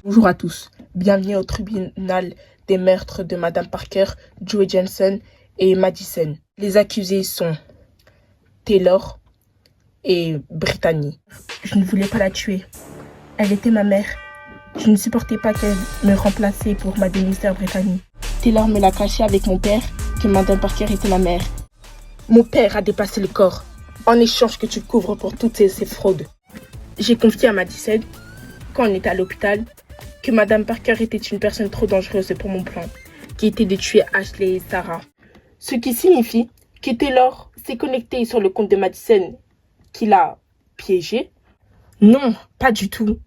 Bonjour à tous, bienvenue au tribunal des meurtres de Madame Parker, Joey Jensen et Madison. Les accusés sont Taylor et Brittany. Je ne voulais pas la tuer. Elle était ma mère. Je ne supportais pas qu'elle me remplaçait pour ma demi-sœur Brittany. Taylor me l'a caché avec mon père que Madame Parker était ma mère. Mon père a déplacé le corps en échange que tu couvres pour toutes ces fraudes. J'ai confié à Madison, quand on était à l'hôpital, que Madame Parker était une personne trop dangereuse pour mon plan, qui était de tuer Ashley et Sarah. Ce qui signifie que Taylor s'est connecté sur le compte de Madison, qui l'a piégé. Non, pas du tout.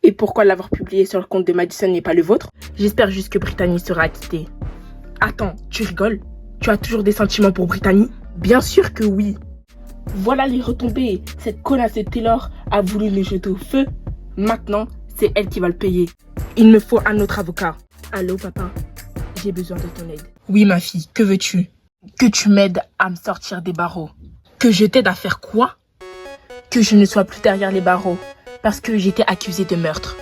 Et pourquoi l'avoir publié sur le compte de Madison n'est pas le vôtre? J'espère juste que Brittany sera acquittée. Attends, tu rigoles? Tu as toujours des sentiments pour Brittany? Bien sûr que oui. Voilà les retombées. Cette connasse de Taylor a voulu me jeter au feu. Maintenant, c'est elle qui va le payer. Il me faut un autre avocat. Allô, papa? J'ai besoin de ton aide. Oui, ma fille, que veux-tu? Que tu m'aides à me sortir des barreaux. Que je t'aide à faire quoi? Que je ne sois plus derrière les barreaux. Parce que j'étais accusée de meurtre.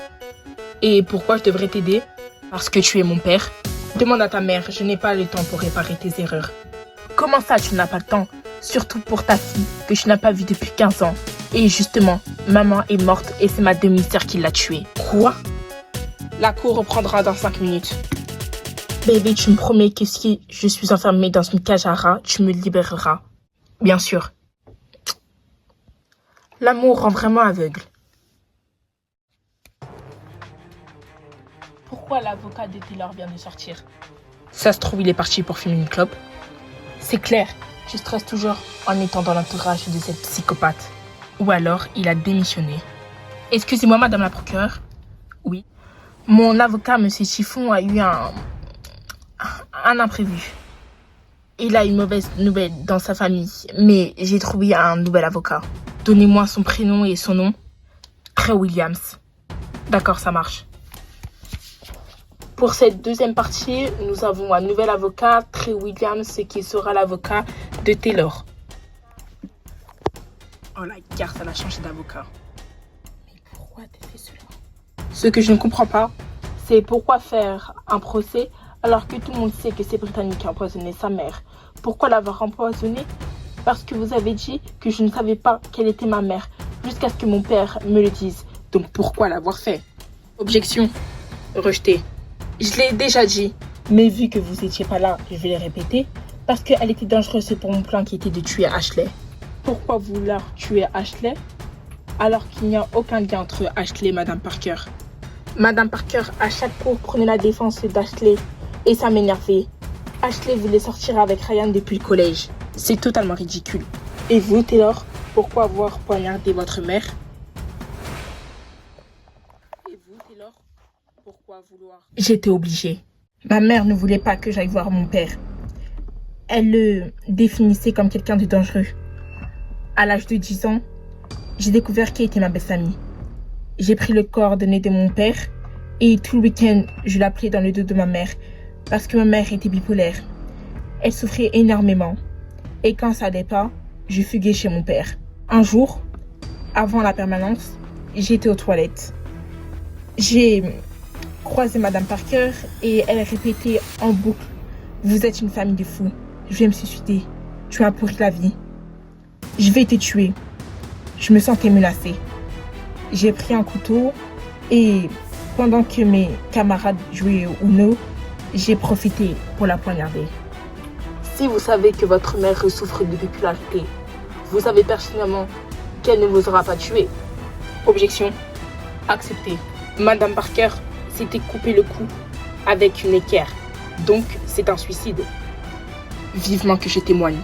Et pourquoi je devrais t'aider? Parce que tu es mon père. Demande à ta mère, je n'ai pas le temps pour réparer tes erreurs. Comment ça, tu n'as pas le temps? Surtout pour ta fille, que je n'ai pas vue depuis 15 ans. Et justement, maman est morte et c'est ma demi-sœur qui l'a tuée. Quoi? La cour reprendra dans 5 minutes. Baby, tu me promets que si je suis enfermée dans une cage à rats, tu me libéreras. Bien sûr. L'amour rend vraiment aveugle. Pourquoi l'avocat de Taylor vient de sortir? Ça se trouve, il est parti pour fumer une clope. C'est clair, tu stresses toujours en étant dans l'entourage de cette psychopathe. Ou alors, il a démissionné. Excusez-moi, madame la procureure. Oui. Mon avocat, monsieur Chiffon, a eu un imprévu. Il a une mauvaise nouvelle dans sa famille, mais j'ai trouvé un nouvel avocat. Donnez-moi son prénom et son nom. Trey Williams. D'accord, ça marche. Pour cette deuxième partie, nous avons un nouvel avocat, Trey Williams, qui sera l'avocat de Taylor. Oh la garce, elle a changé d'avocat. Mais pourquoi t'as fait cela? Ce que je ne comprends pas, c'est pourquoi faire un procès alors que tout le monde sait que c'est Brittany qui a empoisonné sa mère. Pourquoi l'avoir empoisonnée? Parce que vous avez dit que je ne savais pas qu'elle était ma mère, jusqu'à ce que mon père me le dise. Donc pourquoi l'avoir fait? Objection. Rejeté. Je l'ai déjà dit, mais vu que vous n'étiez pas là, je vais le répéter, parce qu'elle était dangereuse pour mon plan qui était de tuer Ashley. Pourquoi vouloir tuer Ashley alors qu'il n'y a aucun lien entre Ashley et Madame Parker? Madame Parker, à chaque cours, prenait la défense d'Ashley et ça m'énervait. Ashley voulait sortir avec Ryan depuis le collège. C'est totalement ridicule. Et vous, Taylor, pourquoi avoir poignardé votre mère? Et vous, Taylor, pourquoi vouloir... J'étais obligée. Ma mère ne voulait pas que j'aille voir mon père. Elle le définissait comme quelqu'un de dangereux. À l'âge de 10 ans, j'ai découvert qui était ma belle amie. J'ai pris le coordonnées de mon père et tout le week-end, je l'appelais dans le dos de ma mère parce que ma mère était bipolaire. Elle souffrait énormément et quand ça allait pas, je fuguais chez mon père. Un jour, avant la permanence, j'étais aux toilettes. J'ai croisé Madame Parker et elle répétait en boucle: vous êtes une famille de fous, je vais me suicider, tu m'as pourri la vie. Je vais te tuer. Je me sentais menacée. J'ai pris un couteau et pendant que mes camarades jouaient au Uno, j'ai profité pour la poignarder. Si vous savez que votre mère souffre de bipolarité, vous savez personnellement qu'elle ne vous aura pas tué. Objection. Accepté. Madame Parker s'était coupé le cou avec une équerre. Donc, c'est un suicide. Vivement que je témoigne.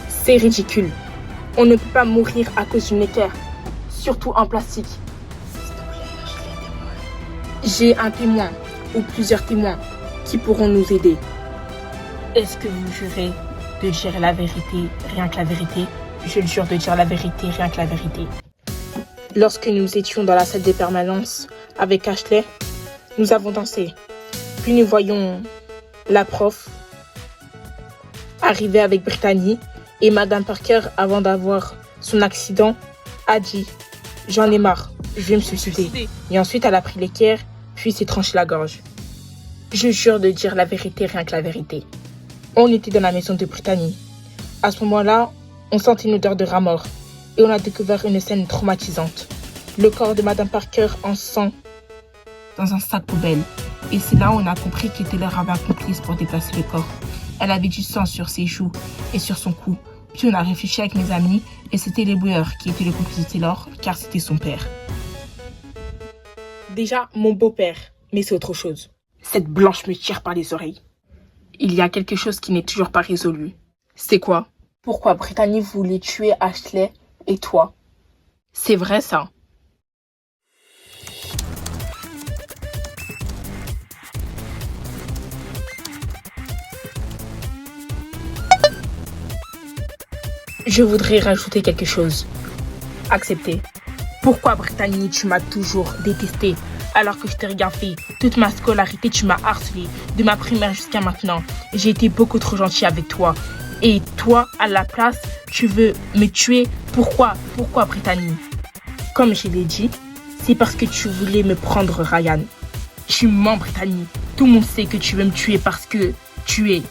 C'est ridicule. On ne peut pas mourir à cause d'une équerre, surtout en plastique. S'il te plaît, j'ai un témoin ou plusieurs témoins qui pourront nous aider. Est-ce que vous jurez de dire la vérité, rien que la vérité? Je le jure de dire la vérité, rien que la vérité. Lorsque nous étions dans la salle des permanences avec Ashley, nous avons dansé. Puis nous voyons la prof arriver avec Brittany. Et Madame Parker, avant d'avoir son accident, a dit: j'en ai marre, je vais me suicider. Et ensuite, elle a pris l'équerre, puis s'est tranché la gorge. Je jure de dire la vérité, rien que la vérité. On était dans la maison de Brittany. À ce moment-là, on sentait une odeur de rat mort et on a découvert une scène traumatisante. Le corps de Madame Parker en sang dans un sac poubelle. Et c'est là où on a compris que Taylor avait un complice pour déplacer le corps. Elle avait du sang sur ses joues et sur son cou. Puis on a réfléchi avec mes amis et c'était les Bouilleurs qui étaient le complice de Taylor car c'était son père. Déjà, mon beau-père, mais c'est autre chose. Cette blanche me tire par les oreilles. Il y a quelque chose qui n'est toujours pas résolu. C'est quoi? Pourquoi Brittany voulait tuer Ashley et toi? C'est vrai ça. Je voudrais rajouter quelque chose. Accepter. Pourquoi Brittany, tu m'as toujours détesté alors que je t'ai rien fait? Toute ma scolarité, tu m'as harcelé. De ma primaire jusqu'à maintenant. J'ai été beaucoup trop gentille avec toi. Et toi, à la place, tu veux me tuer? Pourquoi? Pourquoi Brittany? Comme je l'ai dit, c'est parce que tu voulais me prendre Ryan. Tu mens Brittany. Tout le monde sait que tu veux me tuer parce que tu es